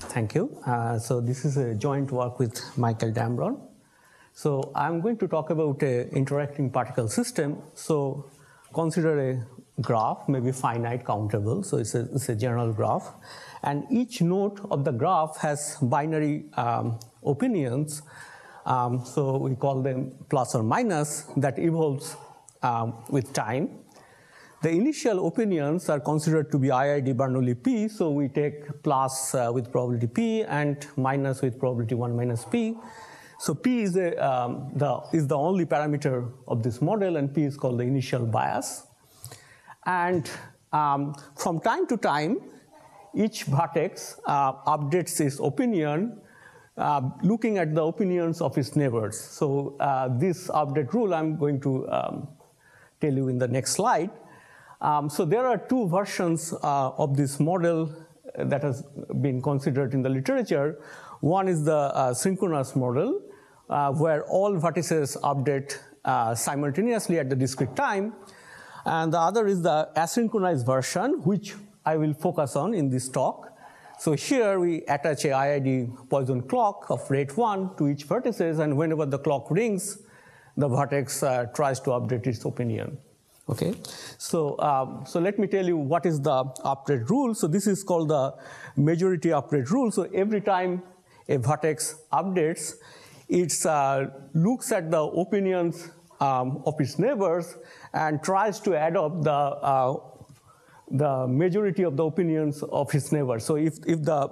Thank you. So this is a joint work with Michael Damron. So I'm going to talk about an interacting particle system. So consider a graph, maybe finite countable. So it's a general graph. And each node of the graph has binary opinions. So we call them plus or minus that evolves with time. The initial opinions are considered to be IID Bernoulli P, so we take plus with probability P and minus with probability 1 minus P. So P is the only parameter of this model, and P is called the initial bias. And from time to time, each vertex updates its opinion looking at the opinions of its neighbors. So this update rule I'm going to tell you in the next slide. So there are two versions of this model that has been considered in the literature. One is the synchronous model, where all vertices update simultaneously at the discrete time. And the other is the asynchronous version, which I will focus on in this talk. So here we attach a IID Poisson clock of rate 1 to each vertices, and whenever the clock rings, the vertex tries to update its opinion. Okay, so let me tell you what is the update rule. So this is called the majority update rule. So every time a vertex updates, it looks at the opinions of its neighbors and tries to adopt the majority of the opinions of its neighbors. So if the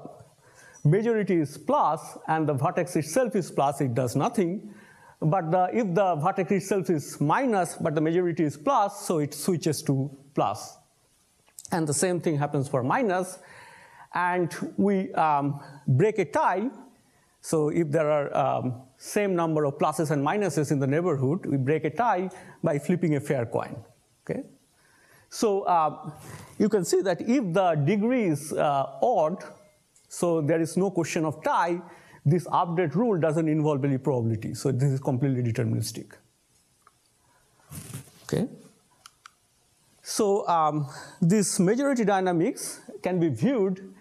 majority is plus and the vertex itself is plus, it does nothing. But if the vertex itself is minus, but the majority is plus, so it switches to plus. And the same thing happens for minus. And we break a tie. So if there are same number of pluses and minuses in the neighborhood, we break a tie by flipping a fair coin. Okay? So you can see that if the degree is odd, so there is no question of tie, this update rule doesn't involve any probability. So this is completely deterministic. Okay. So this majority dynamics can be viewed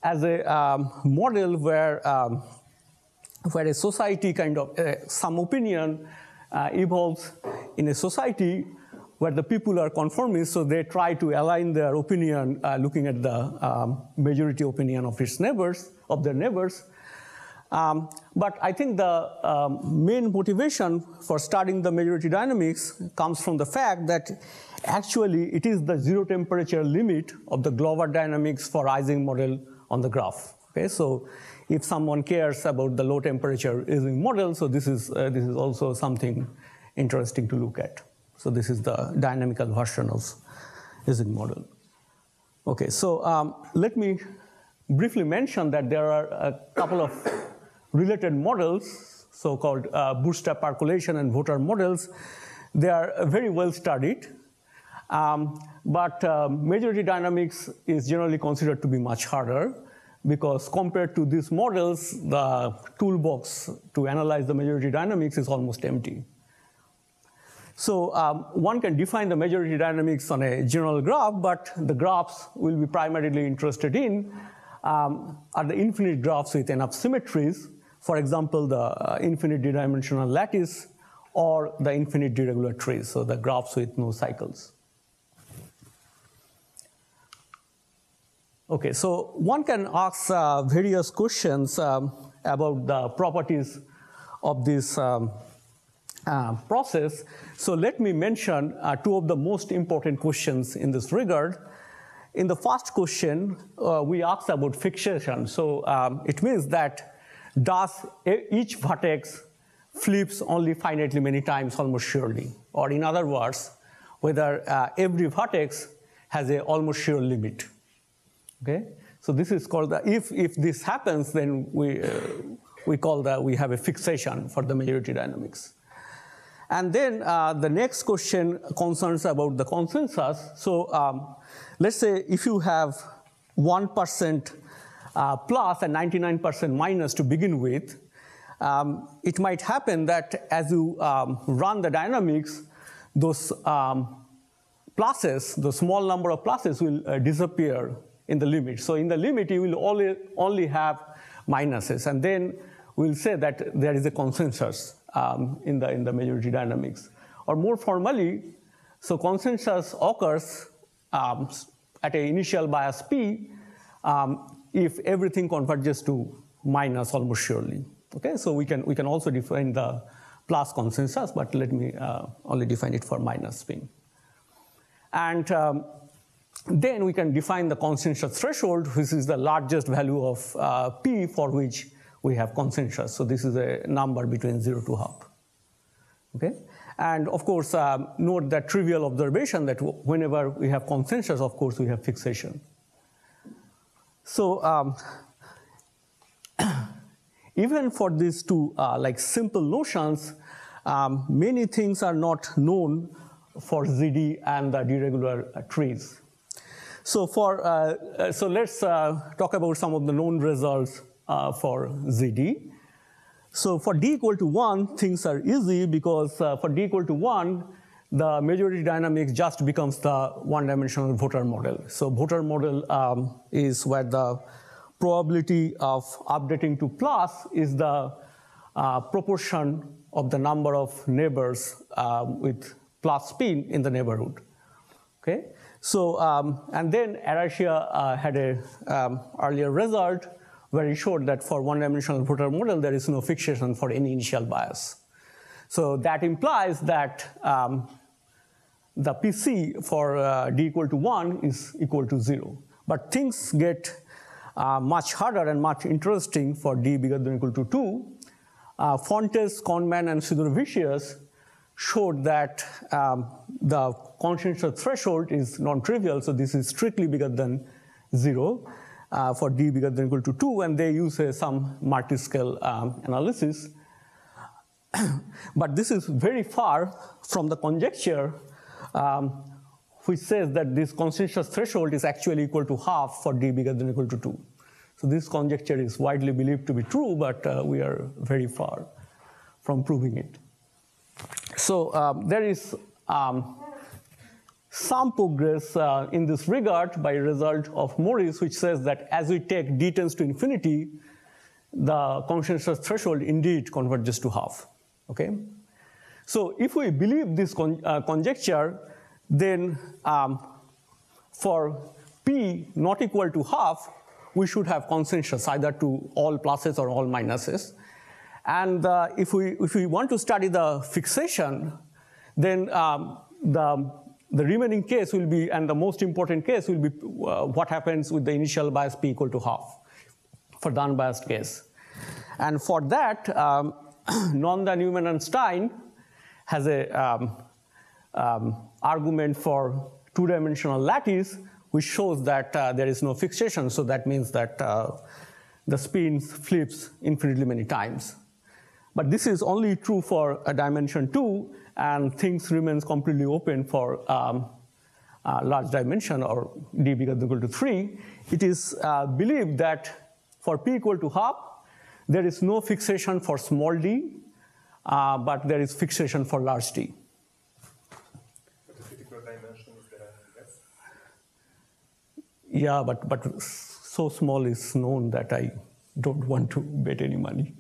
as a model where a society kind of, some opinion evolves in a society where the people are conformists, so they try to align their opinion looking at the majority opinion of its neighbors, of their neighbors. But I think the main motivation for studying the majority dynamics comes from the fact that actually it is the zero temperature limit of the Glover dynamics for Ising model on the graph. Okay, so if someone cares about the low temperature Ising model, so this is also something interesting to look at. So this is the dynamical version of Ising model. Okay, so let me briefly mention that there are a couple of related models, so-called bootstrap percolation and voter models. They are very well studied, but majority dynamics is generally considered to be much harder because compared to these models, the toolbox to analyze the majority dynamics is almost empty. So one can define the majority dynamics on a general graph, but the graphs we'll be primarily interested in are the infinite graphs with enough symmetries. For example, the infinite d-dimensional lattice or the infinite deregular trees, so the graphs with no cycles. Okay, so one can ask various questions about the properties of this process. So let me mention two of the most important questions in this regard. In the first question, we asked about fixation. So it means that does each vertex flips only finitely many times almost surely? Or in other words, whether every vertex has a almost sure limit. Okay? So this is called the, if this happens, then we call that we have a fixation for the majority dynamics. And then the next question concerns about the consensus. So let's say if you have 1% plus and 99% minus to begin with, it might happen that as you run the dynamics, those pluses, the small number of pluses will disappear in the limit. So in the limit, you will only have minuses. And then we'll say that there is a consensus in the majority dynamics. Or more formally, so consensus occurs at an initial bias P if everything converges to minus almost surely. Okay, so we can also define the plus consensus, but let me only define it for minus spin. And then we can define the consensus threshold, which is the largest value of P for which we have consensus. So this is a number between 0 to half. Okay, and of course, note that trivial observation that whenever we have consensus, of course, we have fixation. So even for these two like simple notions, many things are not known for ZD and the deregular trees. So so let's talk about some of the known results for ZD. So for D equal to 1, things are easy because for D equal to 1, the majority dynamics just becomes the one-dimensional voter model. So voter model is where the probability of updating to plus is the proportion of the number of neighbors with plus spin in the neighborhood. Okay, so and then Arashia had a earlier result where he showed that for one-dimensional voter model there is no fixation for any initial bias. So that implies that the PC for D equal to 1 is equal to 0. But things get much harder and much interesting for D bigger than or equal to 2. Fontes, Conman, and Sidorovicius showed that the consensus threshold is non-trivial, so this is strictly bigger than 0 for D bigger than or equal to 2, and they use some multi-scale analysis. But this is very far from the conjecture which says that this consensus threshold is actually equal to half for D bigger than or equal to 2. So this conjecture is widely believed to be true, but we are very far from proving it. So there is some progress in this regard by a result of Morris, which says that as we take D tends to infinity, the consensus threshold indeed converges to half. Okay? So if we believe this conjecture, then for P not equal to half, we should have consensus either to all pluses or all minuses. And if we want to study the fixation, then the remaining case will be, and the most important case will be what happens with the initial bias P equal to half for the unbiased case. And for that, Nanda, Newman, and Stein has a argument for two-dimensional lattice, which shows that there is no fixation. So that means that the spin flips infinitely many times. But this is only true for a dimension 2, and things remains completely open for large dimension or D bigger than or equal to 3. It is believed that for P equal to half, there is no fixation for small d, but there is fixation for large d. But if it equal dimension, is there a guess? Yeah, but so small is known that I don't want to bet any money.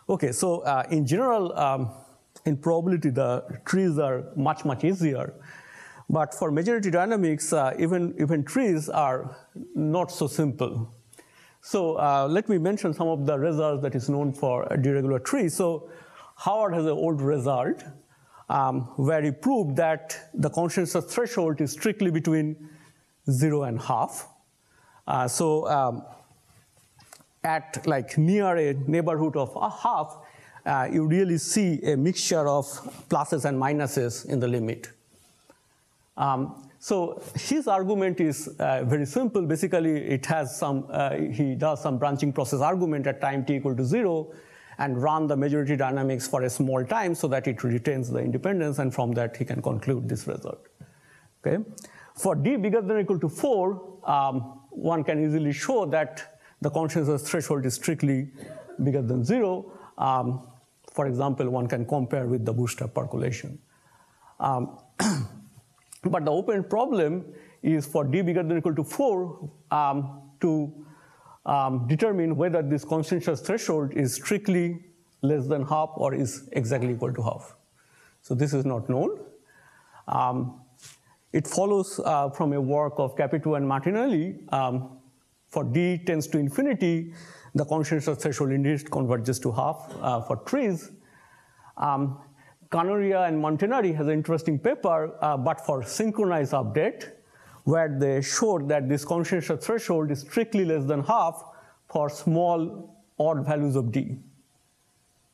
Okay, so in general, in probability, the trees are much, much easier. But for majority dynamics, even trees are not so simple. So let me mention some of the results that is known for a deregular tree. So Howard has an old result where he proved that the consensus threshold is strictly between 0 and half. At like near a neighborhood of a half, you really see a mixture of pluses and minuses in the limit. So his argument is very simple. Basically, it has some, he does some branching process argument at time t equal to 0 and run the majority dynamics for a small time so that it retains the independence, and from that he can conclude this result. Okay? For d bigger than or equal to 4, one can easily show that the consensus threshold is strictly bigger than 0. For example, one can compare with the bootstrap percolation. But the open problem is for d bigger than or equal to 4 to determine whether this consensus threshold is strictly less than half or is exactly equal to half. So this is not known. It follows from a work of Capito and Martinelli. For d tends to infinity, the consensus threshold indeed converges to half for trees. Canoria and Montanari has an interesting paper, but for synchronized update, where they showed that this consensus threshold is strictly less than half for small odd values of d.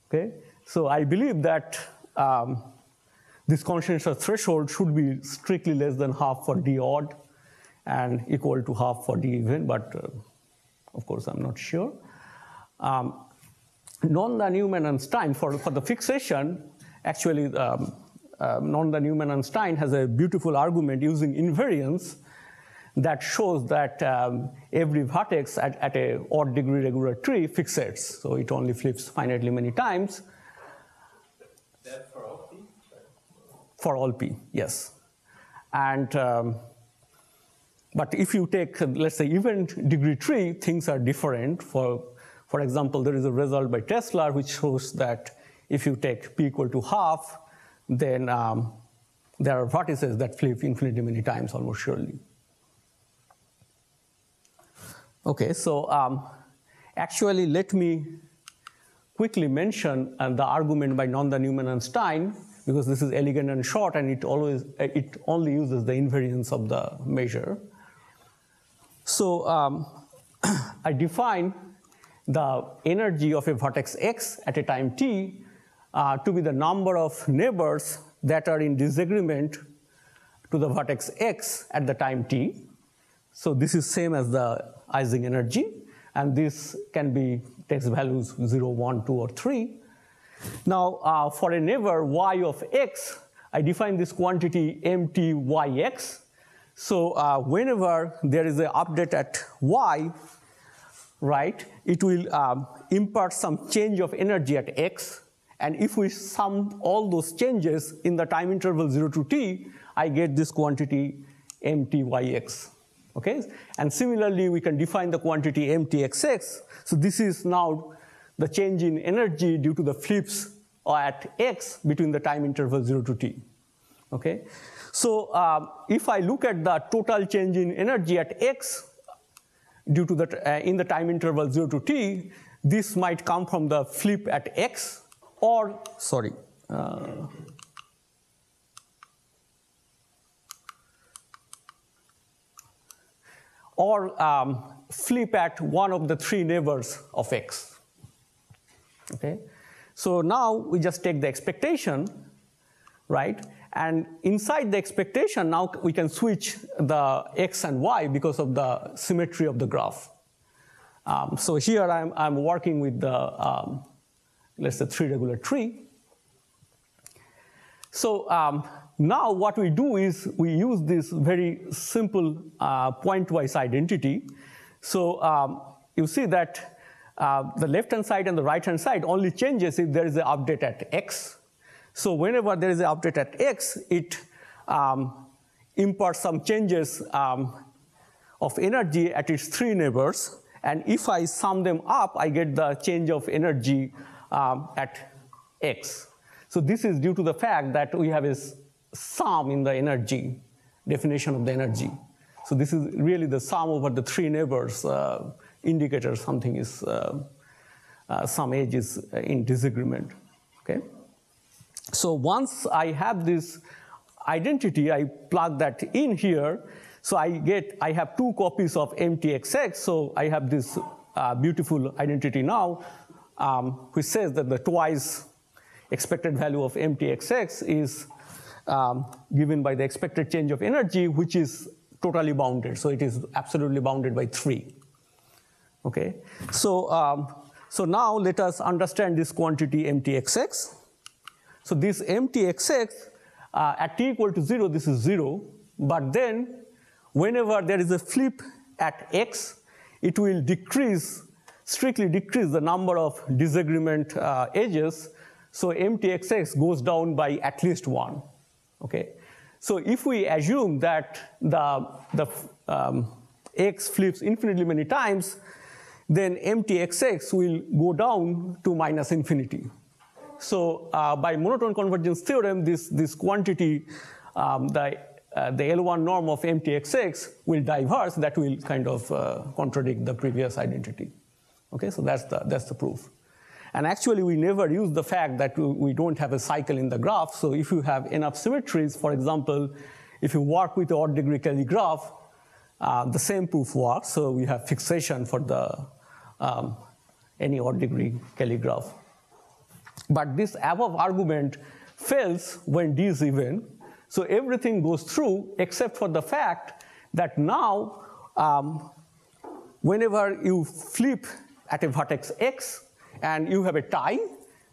Okay? So I believe that this consensus threshold should be strictly less than half for d odd and equal to half for d even, but of course I'm not sure. Nonda, Newman, and Stein, for the fixation, actually Nonda, Newman, and Stein has a beautiful argument using invariance that shows that every vertex at a odd degree regular tree fixates. So it only flips finitely many times. That for all p? For all p, yes. And but if you take, let's say, even degree tree, things are different. For example, there is a result by Tesla which shows that if you take p equal to half, then there are vertices that flip infinitely many times, almost surely. Okay, so actually let me quickly mention the argument by Nonda, Newman, and Stein, because this is elegant and short, and it only uses the invariance of the measure. So I define the energy of a vertex x at a time t to be the number of neighbors that are in disagreement to the vertex x at the time t. So this is same as the Ising energy, and this can be takes values 0, 1, 2, or 3. Now, for a neighbor y of x, I define this quantity mtyx. So whenever there is an update at y, right, it will impart some change of energy at x. And if we sum all those changes in the time interval 0 to t, I get this quantity mtyx. Okay? And similarly, we can define the quantity mtxx. So this is now the change in energy due to the flips at x between the time interval 0 to t. Okay? So if I look at the total change in energy at x due to the in the time interval 0 to t, this might come from the flip at x, or flip at one of the 3 neighbors of x. Okay? So now we just take the expectation, right? And inside the expectation, now we can switch the x and y because of the symmetry of the graph. So here I'm working with the, let's say, 3 regular tree. So now what we do is we use this very simple pointwise identity. So you see that the left-hand side and the right-hand side only changes if there is an update at x. So whenever there is an update at x, it imparts some changes of energy at its 3 neighbors. And if I sum them up, I get the change of energy at x. So this is due to the fact that we have a sum in the energy, definition of the energy. So this is really the sum over the 3 neighbors indicator something is, some edge is in disagreement, okay? So once I have this identity, I plug that in here, so I have 2 copies of mtxx, so I have this beautiful identity now, which says that the twice expected value of mtxx is given by the expected change of energy, which is totally bounded. So it is absolutely bounded by 3. Okay. So, so now let us understand this quantity mtxx. So this mtxx at t equal to 0, this is 0. but then whenever there is a flip at x, it will decrease, strictly decrease the number of disagreement edges. So empty xx goes down by at least 1. Okay? So if we assume that the x flips infinitely many times, then empty xx will go down to minus infinity. So by monotone convergence theorem, this quantity, the L1 norm of empty xx will diverge. That will kind of contradict the previous identity. Okay, so that's the proof. And actually, we never use the fact that we don't have a cycle in the graph. So if you have enough symmetries, for example, if you work with the odd degree Cayley graph, the same proof works. So we have fixation for the any odd degree Cayley graph. But this above argument fails when D is even. So everything goes through except for the fact that now whenever you flip at a vertex x and you have a tie,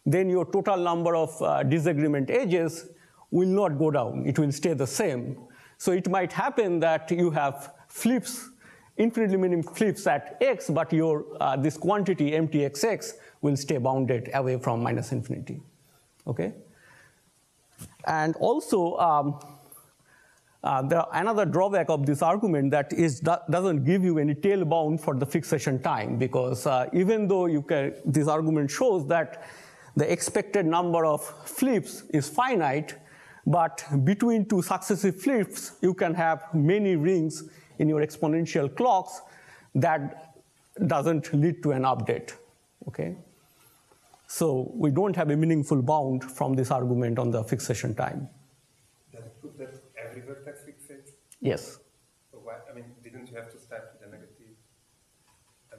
then your total number of disagreement edges will not go down. It will stay the same. So it might happen that you have flips, infinitely many flips at x, but your this quantity empty xx will stay bounded away from minus infinity. Okay? And also, another drawback of this argument that is doesn't give you any tail bound for the fixation time, because even though this argument shows that the expected number of flips is finite, but between two successive flips, you can have many rings in your exponential clocks that doesn't lead to an update. Okay? So we don't have a meaningful bound from this argument on the fixation time. Does it prove that every vertex fixates? Yes. So why, I mean, didn't you have to start with a negative?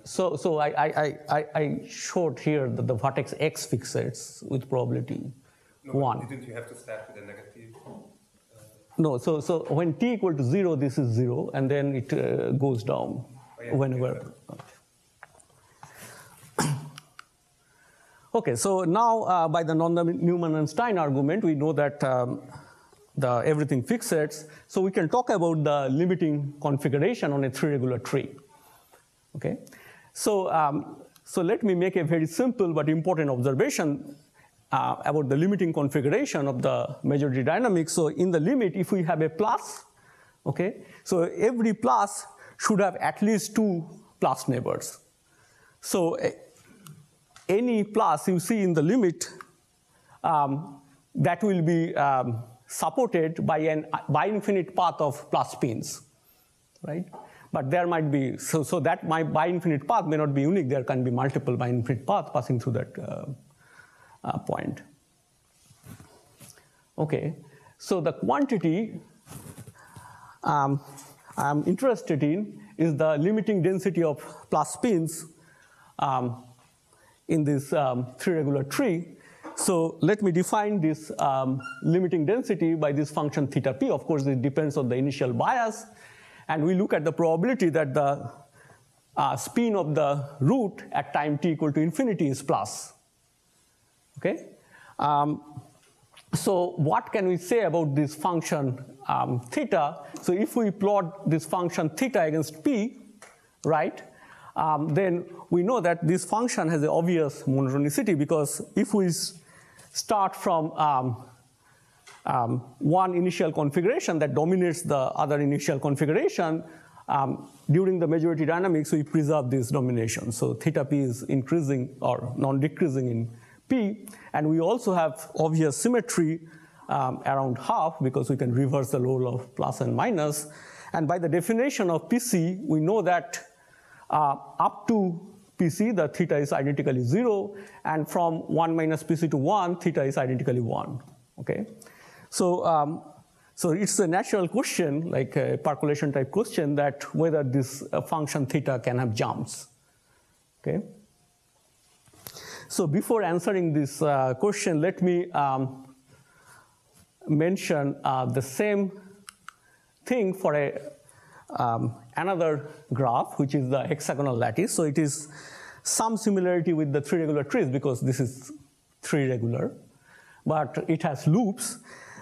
So I showed here that the vertex x fixates with probability 1. Didn't you have to start with a negative? No, so when t equal to 0, this is 0, and then it goes down whenever. Okay, so now by the Newman and Stein argument, we know that everything fixates. So we can talk about the limiting configuration on a 3-regular tree. Okay, so let me make a very simple but important observation about the limiting configuration of the majority dynamics. So in the limit, if we have a plus, okay, so every plus should have at least 2 plus neighbors. So any plus you see in the limit, that will be supported by an bi-infinite path of plus spins, right? But there might be, so that my bi-infinite path may not be unique. There can be multiple bi-infinite paths passing through that point. Okay, so the quantity I'm interested in is the limiting density of plus spins in this 3-regular tree. So let me define this limiting density by this function theta p. Of course, it depends on the initial bias. And we look at the probability that the spin of the root at time t equal to infinity is plus. Okay? So what can we say about this function theta? So if we plot this function theta against p, right, then we know that this function has an obvious monotonicity, because if we start from one initial configuration that dominates the other initial configuration, during the majority dynamics, we preserve this domination. So theta p is increasing or non-decreasing in p, and we also have obvious symmetry around half, because we can reverse the role of plus and minus. And by the definition of PC, we know that up to PC, the theta is identically 0, and from 1 minus PC to 1, theta is identically 1. Okay, so so it's a natural question, like a percolation type question, that whether this function theta can have jumps. Okay. So before answering this question, let me mention the same thing for another graph, which is the hexagonal lattice. So it is some similarity with the 3-regular trees, because this is 3-regular, but it has loops.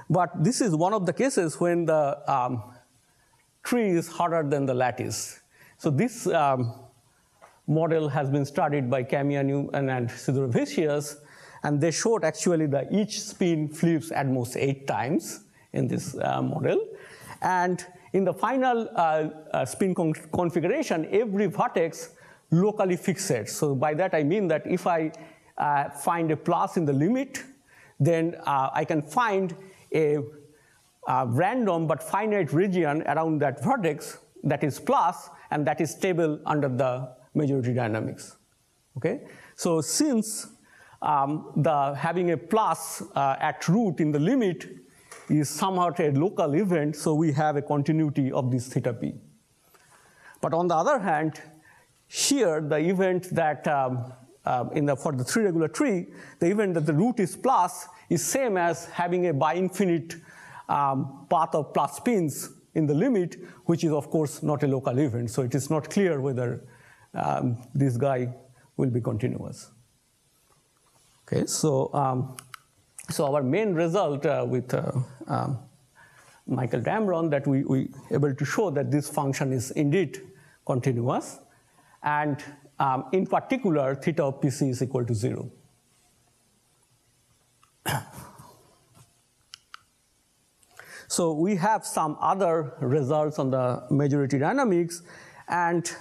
But this is one of the cases when the tree is harder than the lattice. So this model has been studied by Kamianu and Sidorovicius, and they showed actually that each spin flips at most 8 times in this model. And in the final spin configuration, every vertex locally fixates. So by that I mean that if I find a plus in the limit, then I can find a random but finite region around that vertex that is plus, and that is stable under the majority dynamics. Okay? So since having a plus at root in the limit is somewhat a local event, so we have a continuity of this theta p. But on the other hand, here the event that for the 3 regular tree, the event that the root is plus is same as having a bi-infinite path of plus spins in the limit, which is of course not a local event. So it is not clear whether this guy will be continuous. Okay, so our main result with Michael Damron that we able to show that this function is indeed continuous, and in particular theta of PC is equal to 0. So we have some other results on the majority dynamics, and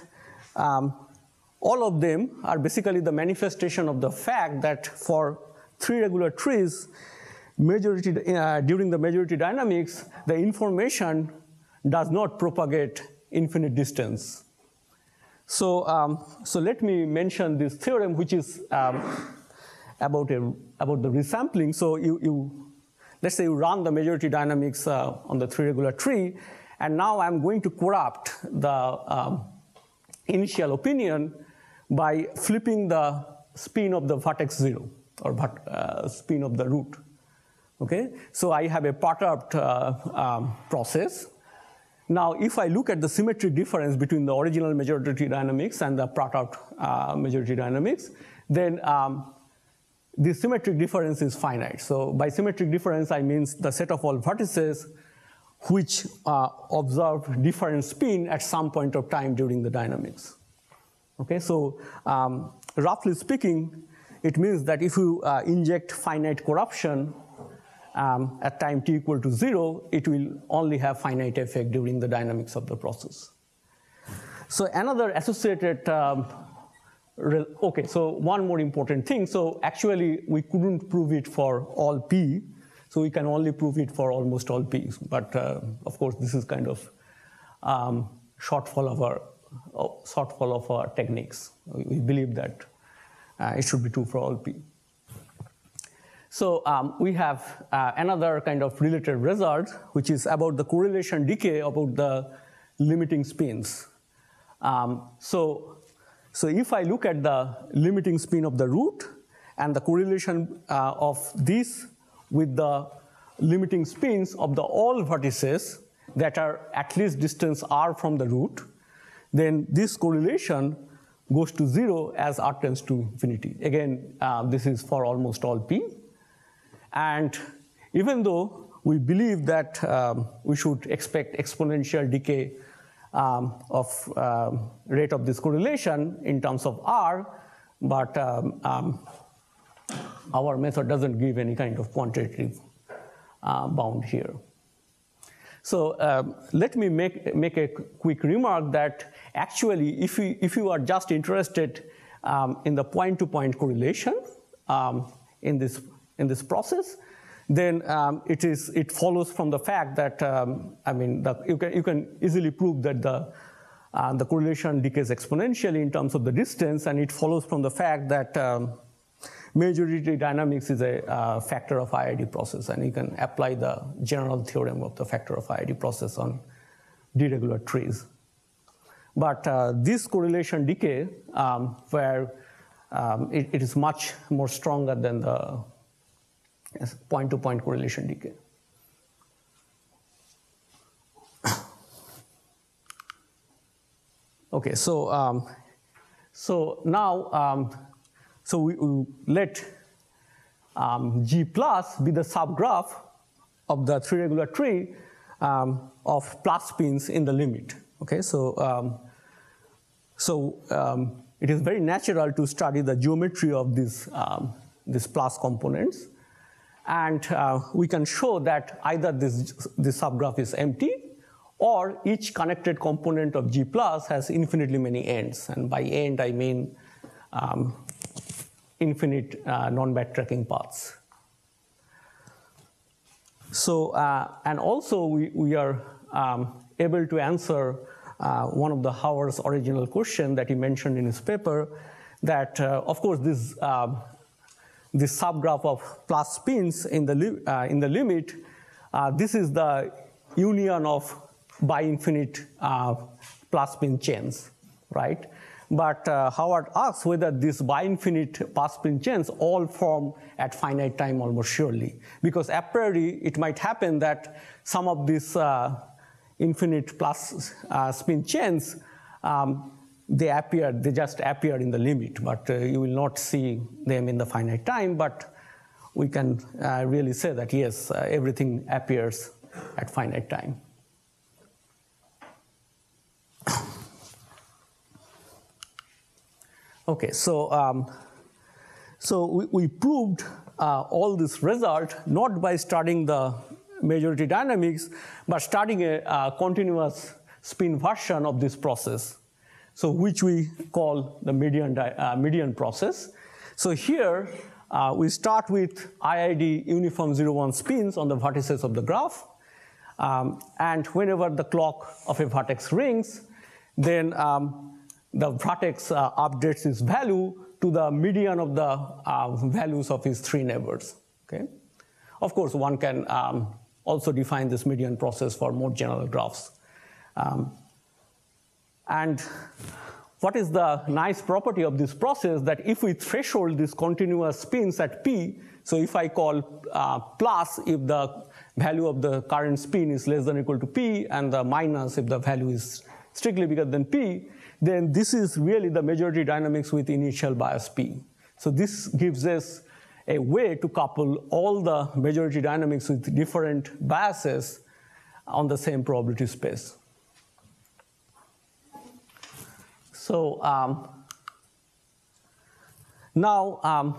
all of them are basically the manifestation of the fact that for 3 regular trees, during the majority dynamics, the information does not propagate infinite distance. So let me mention this theorem, which is about the resampling. So let's say you run the majority dynamics on the 3 regular tree, and now I'm going to corrupt the initial opinion by flipping the spin of the vertex 0, or spin of the root. Okay, so I have a perturbed process. Now, if I look at the symmetric difference between the original majority dynamics and the perturbed majority dynamics, then the symmetric difference is finite. So by symmetric difference, I mean the set of all vertices which observe different spin at some point of time during the dynamics. Okay, so roughly speaking, it means that if you inject finite corruption at time t equal to 0, it will only have finite effect during the dynamics of the process. So another associated, okay, so one more important thing. So actually, we couldn't prove it for all p, so we can only prove it for almost all p's. But of course, this is kind of shortfall of our techniques. We believe that it should be true for all p. So we have another kind of related result, which is about the correlation decay about the limiting spins. So if I look at the limiting spin of the root and the correlation of this with the limiting spins of the all vertices that are at least distance r from the root, then this correlation goes to 0 as r tends to infinity. Again, this is for almost all p. And even though we believe that we should expect exponential decay of rate of this correlation in terms of r, but our method doesn't give any kind of quantitative bound here. So let me make a quick remark that actually, if you are just interested in the point-to-point correlation in this process, then it follows from the fact that you can easily prove that the correlation decays exponentially in terms of the distance, and it follows from the fact that majority dynamics is a factor of IID process, and you can apply the general theorem of the factor of IID process on deregular trees. But this correlation decay, where it is much more stronger than the point-to-point correlation decay. Okay, so now we let G plus be the subgraph of the 3 regular tree of plus spins in the limit. Okay, it is very natural to study the geometry of these plus components, and we can show that either this subgraph is empty, or each connected component of G plus has infinitely many ends, and by end I mean infinite non-backtracking paths. So, and also we are able to answer one of the Howard's original question that he mentioned in his paper, that of course this subgraph of plus spins in the limit, this is the union of bi-infinite plus spin chains, right? But Howard asks whether these bi-infinite plus spin chains all form at finite time almost surely, because a priori it might happen that some of these infinite plus spin chains, they just appear in the limit, but you will not see them in the finite time. But we can really say that yes, everything appears at finite time. Okay, so we proved all this result not by studying the majority dynamics, but studying a continuous spin version of this process, so which we call the median process. So here we start with IID uniform 0-1 spins on the vertices of the graph, and whenever the clock of a vertex rings, then the vertex updates its value to the median of the values of its three neighbors. Okay? Of course, one can also define this median process for more general graphs. And what is the nice property of this process, that if we threshold these continuous spins at P, so if I call plus if the value of the current spin is less than or equal to P, and the minus if the value is strictly bigger than P, then this is really the majority dynamics with initial bias P. So this gives us a way to couple all the majority dynamics with different biases on the same probability space. So now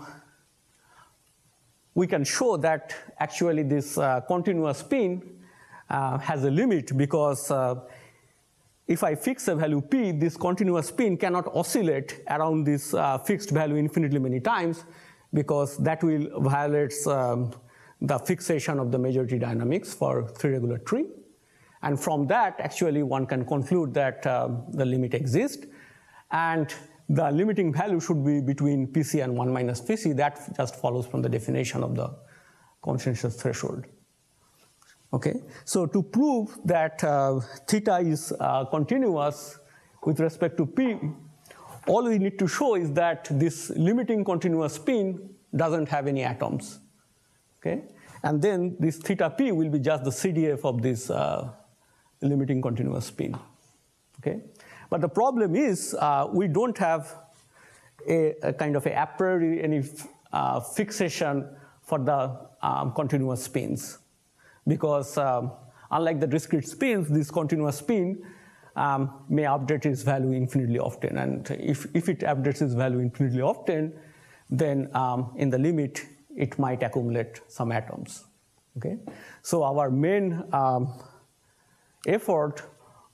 we can show that actually this continuous spin has a limit, because if I fix a value P, this continuous spin cannot oscillate around this fixed value infinitely many times, because that will violate the fixation of the majority dynamics for three-regular tree. And from that, actually, one can conclude that the limit exists. And the limiting value should be between PC and 1 minus PC. That just follows from the definition of the consensus threshold. Okay, so to prove that theta is continuous with respect to P, all we need to show is that this limiting continuous spin doesn't have any atoms. Okay, and then this theta P will be just the CDF of this limiting continuous spin. Okay, but the problem is we don't have a kind of a priori any fixation for the continuous spins, because unlike the discrete spins, this continuous spin may update its value infinitely often, and if it updates its value infinitely often, then in the limit it might accumulate some atoms. Okay, so our main effort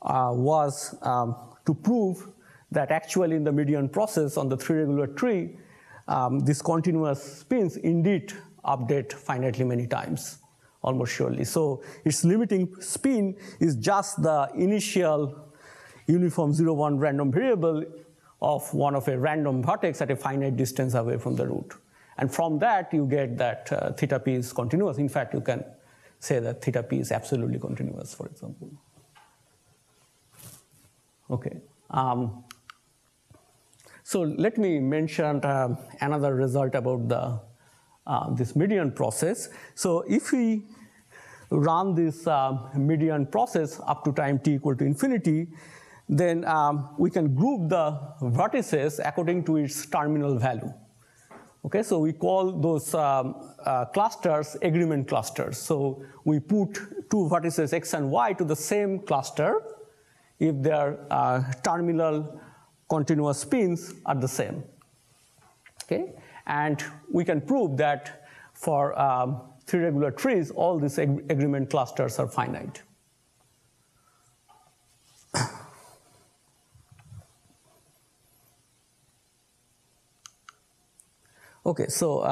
was to prove that actually in the median process on the three-regular tree, these continuous spins indeed update finitely many times, almost surely. So its limiting spin is just the initial uniform 0-1 random variable of one of a random vertex at a finite distance away from the root. And from that, you get that theta p is continuous. In fact, you can say that theta p is absolutely continuous, for example. Okay. So let me mention another result about the this median process. So if we run this median process up to time t equal to infinity, then we can group the vertices according to its terminal value. Okay, so we call those clusters agreement clusters. So we put two vertices x and y to the same cluster if their terminal continuous spins are the same. Okay, and we can prove that for three regular trees, all these agreement clusters are finite. Okay, so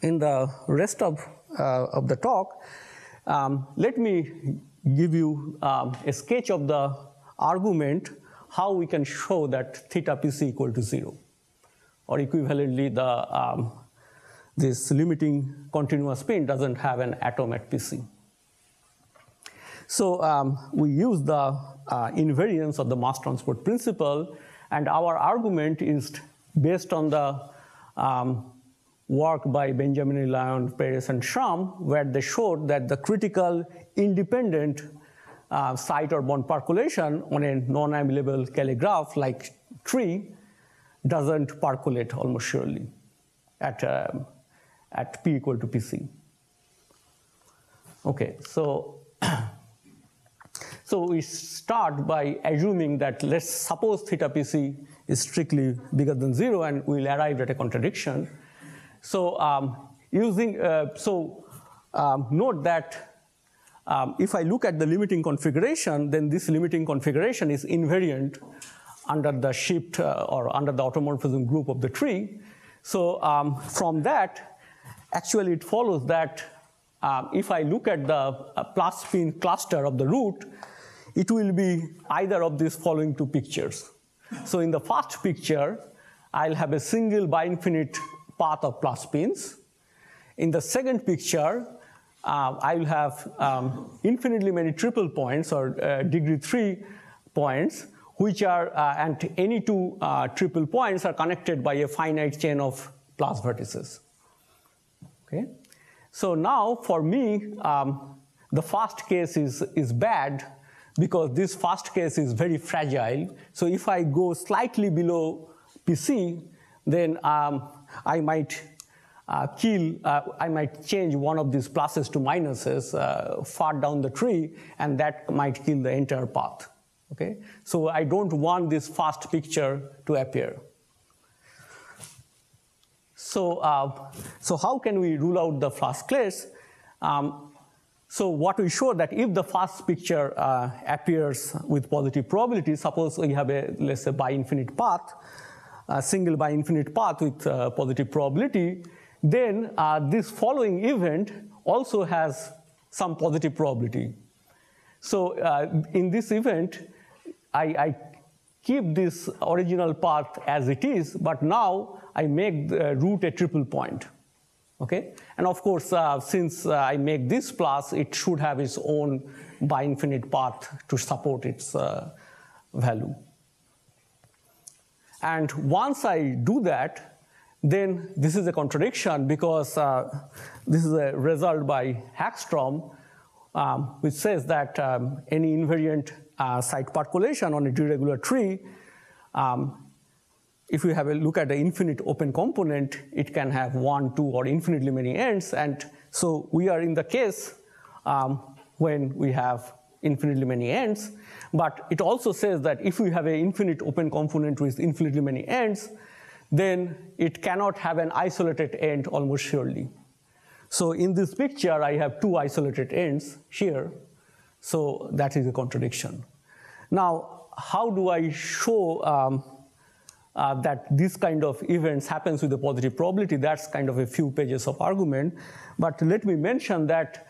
in the rest of the talk, let me give you a sketch of the argument how we can show that theta pc equal to 0, or equivalently this limiting continuous spin doesn't have an atom at pc. So we use the invariance of the mass transport principle, and our argument is based on the work by Benjamin, Lyon, Perez, and Schramm, where they showed that the critical independent site or bond percolation on a non-available Cayley graph like tree doesn't percolate almost surely at p equal to pc. Okay, so so we start by assuming that, let's suppose theta pc is strictly bigger than 0, and we'll arrive at a contradiction. So note that if I look at the limiting configuration, then this limiting configuration is invariant under the shift or under the automorphism group of the tree. So from that, actually it follows that if I look at the plus spin cluster of the root, it will be either of these following two pictures. So in the first picture, I'll have a single bi-infinite path of plus spins. In the second picture, I will have infinitely many triple points or degree 3 points, which are, and any two triple points are connected by a finite chain of plus vertices. Okay? So now for me, the first case is bad, because this first case is very fragile. So if I go slightly below pc, then I might I might change one of these pluses to minuses far down the tree, and that might kill the entire path. Okay? So I don't want this first picture to appear. So, so how can we rule out the first case? So what we show that if the first picture appears with positive probability, suppose we have a, let's say, bi-infinite path, a single bi-infinite path with positive probability, then this following event also has some positive probability. So in this event, I keep this original path as it is, but now I make the root a triple point. Okay? And of course, since I make this plus, it should have its own bi-infinite path to support its value. And once I do that, then this is a contradiction, because this is a result by Hagstrom, which says that any invariant site percolation on a deregular tree, if you have a look at the infinite open component, it can have 1, 2, or infinitely many ends. And so we are in the case when we have infinitely many ends. But it also says that if we have an infinite open component with infinitely many ends, then it cannot have an isolated end almost surely. So in this picture, I have two isolated ends here. So that is a contradiction. Now, how do I show that this kind of events happens with a positive probability? That's kind of a few pages of argument. But let me mention that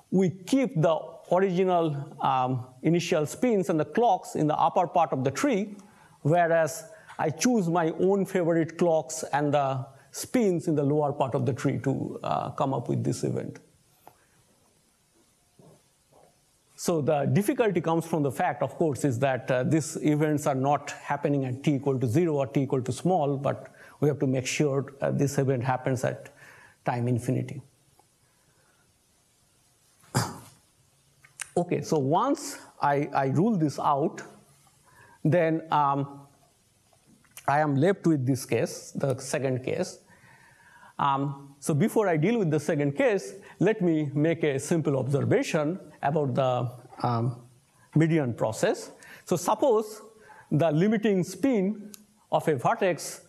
we keep the original initial spins and the clocks in the upper part of the tree, whereas I choose my own favorite clocks and the spins in the lower part of the tree to come up with this event. So the difficulty comes from the fact, of course, is that these events are not happening at t equal to 0 or t equal to small, but we have to make sure this event happens at time infinity. Okay, so once I rule this out, then I I am left with this case, the second case. So before I deal with the second case, let me make a simple observation about the median process. So suppose the limiting spin of a vertex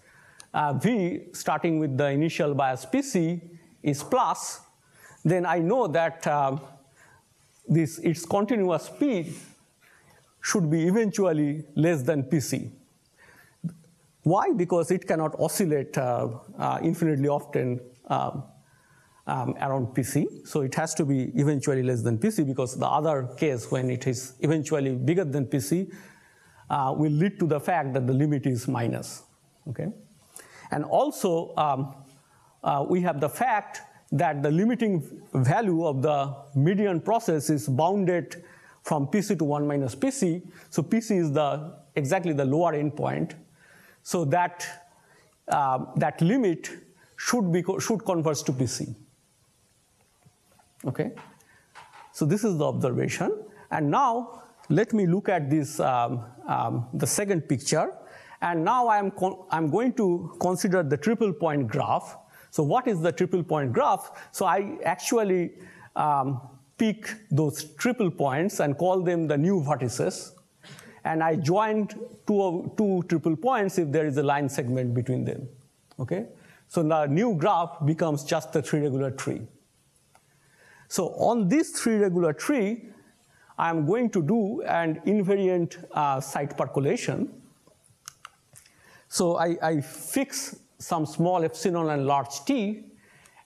V starting with the initial bias PC is plus, then I know that its continuous speed should be eventually less than PC. Why? Because it cannot oscillate infinitely often around PC. So it has to be eventually less than PC, because the other case, when it is eventually bigger than PC, will lead to the fact that the limit is minus. Okay? And also, we have the fact that the limiting value of the median process is bounded from PC to 1 minus PC. So PC is exactly the lower endpoint. So that limit should converge to PC. Okay? So this is the observation. And now let me look at this, the second picture. And now I'm going to consider the triple point graph. So what is the triple point graph? So I actually pick those triple points and call them the new vertices. And I joined two triple points if there is a line segment between them. Okay? So the new graph becomes just a three-regular tree. So on this three-regular tree, I'm going to do an invariant site percolation. So I fix some small epsilon and large t,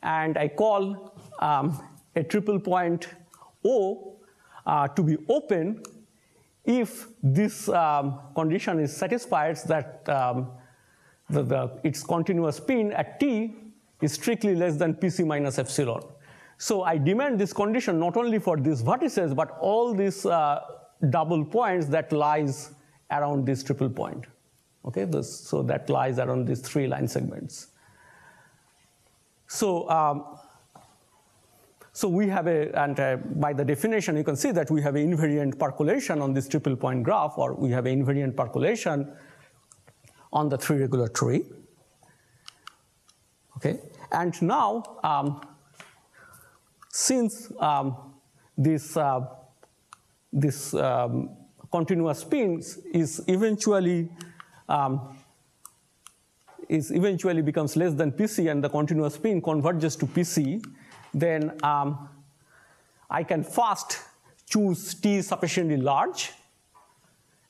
and I call a triple point O to be open if this condition is satisfied, that its continuous spin at t is strictly less than PC minus epsilon. So I demand this condition not only for these vertices, but all these double points that lies around this triple point. Okay, so that lies around these three line segments. So, so we have by the definition, you can see that we have an invariant percolation on this triple point graph, or we have an invariant percolation on the three-regular tree. Okay, and now, since this continuous spin is eventually becomes less than PC, and the continuous spin converges to PC, then I can first choose t sufficiently large,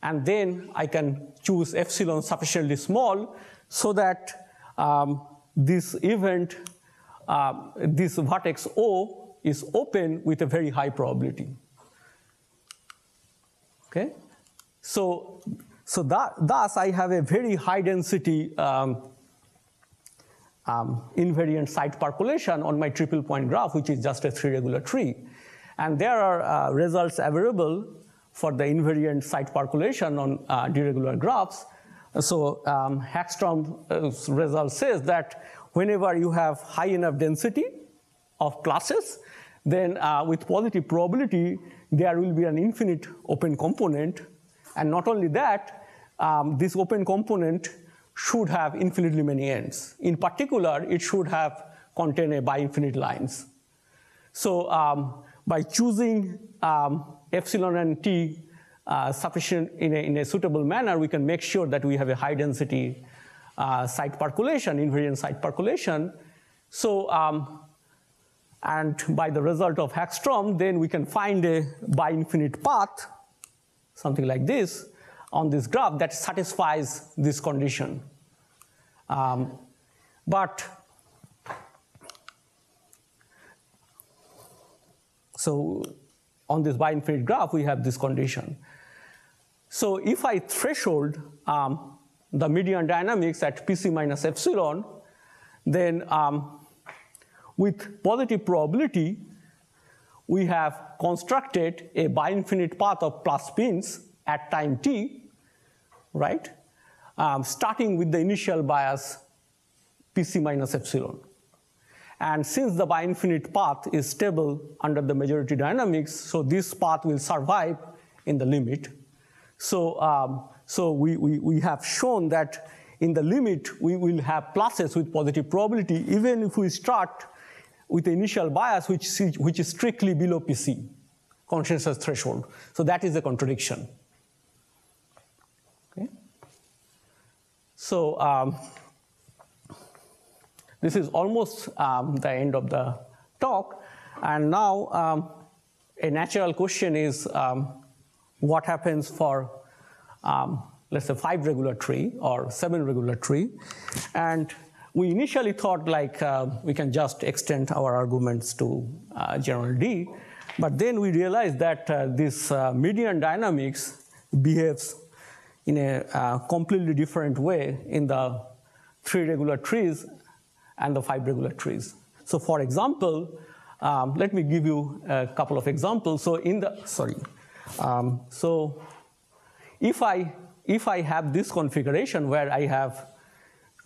and then I can choose epsilon sufficiently small, so that this event, this vertex O is open with a very high probability. Okay, so thus I have a very high density invariant site percolation on my triple point graph, which is just a three-regular tree. And there are results available for the invariant site percolation on deregular graphs. So Hagstrom's result says that whenever you have high enough density of classes, then with positive probability, there will be an infinite open component. And not only that, this open component should have infinitely many ends. In particular, it should contain a bi-infinite lines. So by choosing epsilon and t sufficient in a suitable manner, we can make sure that we have a high density site percolation, invariant site percolation. So, and by the result of Hagstrom, then we can find a bi-infinite path, something like this, on this graph that satisfies this condition. So on this bi-infinite graph, we have this condition. So if I threshold the median dynamics at PC minus epsilon, then with positive probability, we have constructed a bi-infinite path of plus spins at time t, right? Starting with the initial bias PC minus epsilon. And since the bi-infinite path is stable under the majority dynamics, so this path will survive in the limit. So, so we have shown that in the limit, we will have pluses with positive probability, even if we start with the initial bias, which is strictly below PC, consensus threshold. So that is a contradiction. Okay. So this is almost the end of the talk. And now a natural question is what happens for, let's say, 5 regular tree or 7 regular tree. And we initially thought like we can just extend our arguments to general D. But then we realized that this median dynamics behaves in a completely different way in the 3 regular trees and the 5 regular trees. So for example, let me give you a couple of examples. So in the, so if I have this configuration where I have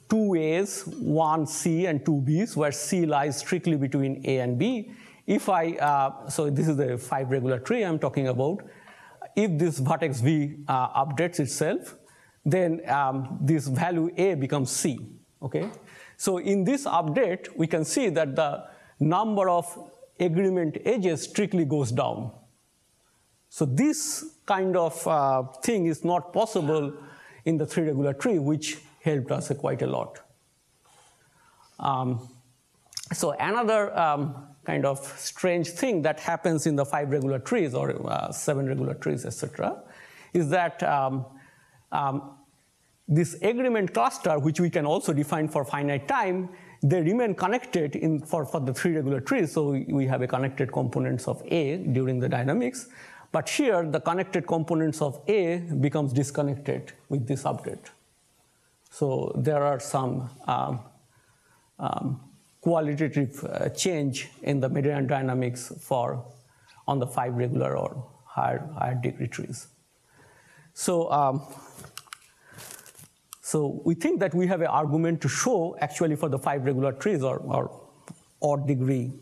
2 A's, 1 C, and 2 B's, where C lies strictly between A and B, if so this is a 5 regular tree I'm talking about. If this vertex V updates itself, then this value A becomes C, okay? So in this update, we can see that the number of agreement edges strictly goes down. So this kind of thing is not possible in the 3 regular tree, which helped us quite a lot. So another kind of strange thing that happens in the 5 regular trees or 7 regular trees, etc., is that this agreement cluster, which we can also define for finite time, they remain connected for the 3 regular trees. So we have a connected components of A during the dynamics. But here, the connected components of A becomes disconnected with this update. So there are some qualitative change in the median dynamics on the 5 regular or higher degree trees. So, so we think that we have an argument to show actually for the 5 regular trees or odd degree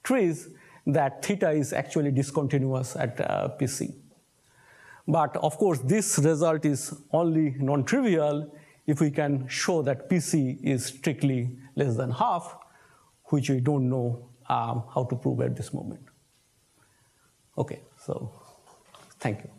trees that theta is actually discontinuous at PC. But of course, this result is only non-trivial if we can show that PC is strictly less than half, which we don't know how to prove at this moment. Okay, so thank you.